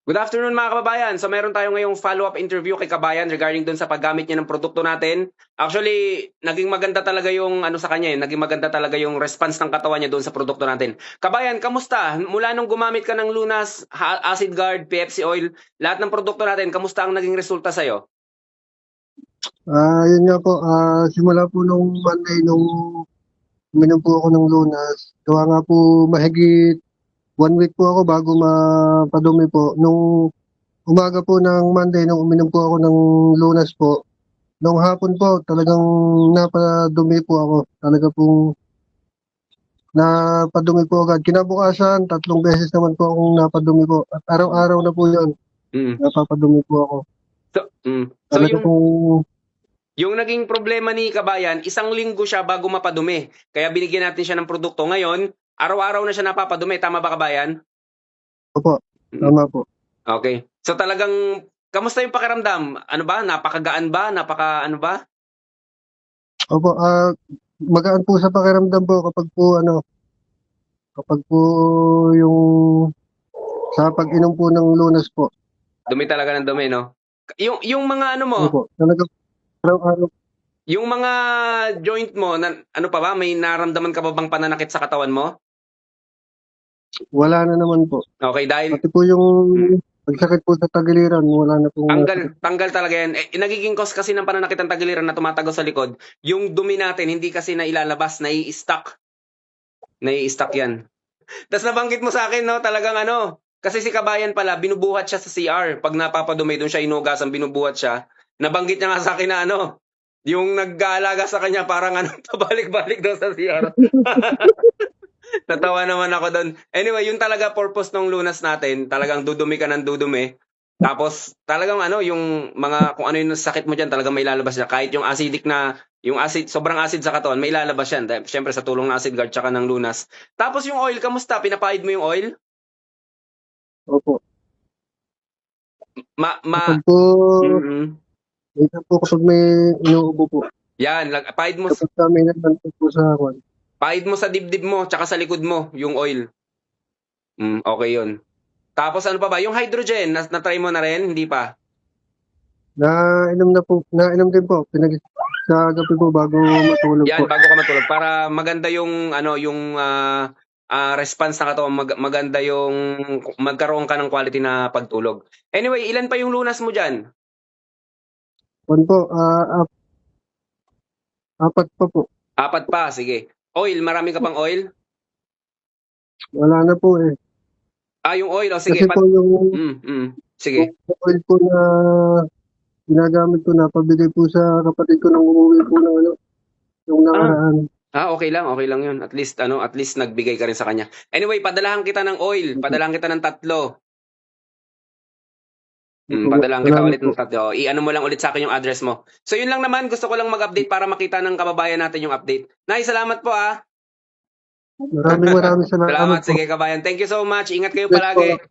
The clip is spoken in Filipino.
Good afternoon mga kababayan. So meron tayo ngayong follow-up interview kay Kabayan regarding dun sa paggamit niya ng produkto natin. Actually, naging maganda talaga yung ano sa kanya, naging maganda talaga yung response ng katawan niya doon sa produkto natin. Kabayan, kamusta? Mula nung gumamit ka ng Lunas, Acid Guard, PFC Oil, lahat ng produkto natin, kamusta ang naging resulta sa'yo? Yun nga po, simula po nung Monday nung uminom po ako ng Lunas, gawa nga po mahigit 1 week po ako bago mapadumi po. Nung umaga po ng Monday, nung uminom po ako ng Lunas po, nung hapon po talagang napadumi po ako. Talaga pong napadumi po agad. Kinabukasan, 3 beses naman po akong napadumi po. At araw-araw na po yun, Mm. napapadumi po ako. So Talaga pong yung naging problema ni Kabayan, 1 linggo siya bago mapadumi. Kaya binigyan natin siya ng produkto. Ngayon, araw-araw na siya napapadumi. Tama ba, Kabayan? opo, Mm. tama po. Okay. So talagang, kamusta yung pakiramdam? Ano ba? Napakagaan ba? Ano ba? Opo, magaan po sa pakiramdam po kapag po yung sa pag-inom po ng Lunas po. Dumi talaga ng dumi, no? Yung mga ano mo, Opo, talaga araw-araw yung mga joint mo, ano pa ba? May naramdaman ka ba bang pananakit sa katawan mo? wala na naman po. Okay, dahil Pati po yung pagsakit po sa tagiliran, wala na pong masakit. tanggal talaga yan. Nagiging cause kasi ng pananakit ng tagiliran na tumatago sa likod, yung dumi natin, hindi kasi na ilalabas, nai-stuck. Nai-stuck yan. Tapos nabanggit mo sa akin, no, talagang ano, kasi si Kabayan pala, binubuhat siya sa CR. Pag napapadumi, doon siya inugasan, binubuhat siya. Nabanggit niya nga sa akin na ano, yung nag-aalaga sa kanya parang ano, pabalik-balik daw sa CR. Natawa naman ako doon. Anyway, yun talaga purpose ng Lunas natin. Talagang dudumi ka ng dudumi. Tapos talagang ano, yung mga kung ano yung sakit mo diyan, talagang may lalabas niya. Kahit yung acidic na, yung acid, sobrang acid sa katawan, may lalabas yan. Siyempre sa tulong ng Acid Guard tsaka ng Lunas. Tapos yung oil, kamusta? Pinapahid mo yung oil? Opo. Ma, ma, Kapag po, mm minsan po kapag may inuubo po, Yan, kapag kami naman po sa kwan. pahid mo sa dibdib mo, tsaka sa likod mo, yung oil. Okay yun. Tapos ano pa ba? Yung hydrogen, na-try mo na rin? Hindi pa? Nainom din po, sa gabi po bago matulog po. Yan, bago ka matulog. Para maganda yung, ano, yung response ng katawan, maganda yung magkaroon ka ng quality na pagtulog. Anyway, ilan pa yung Lunas mo dyan? Kwan po, 4 pa po. 4 pa, sige. Oil, marami ka pang oil? Wala na po eh. Yung oil, sige. Kasi po yung Sige. oil po na ginagamit ko na pabili po sa kapatid ko nang umuwi po ng yung Ah, nakaraan. okay lang yun. At least, at least nagbigay ka rin sa kanya. Anyway, padalahan kita ng oil. Padalahan kita ng 3. Padalahan kita Salamat ulit po. ng 3. I-ano mo lang ulit sa akin yung address mo. So yun lang naman, gusto ko lang mag-update para makita ng kababayan natin yung update. Nay, salamat po Maraming salamat Salamat, po. sige kabayan. Thank you so much. Ingat kayo Yes po. palagi.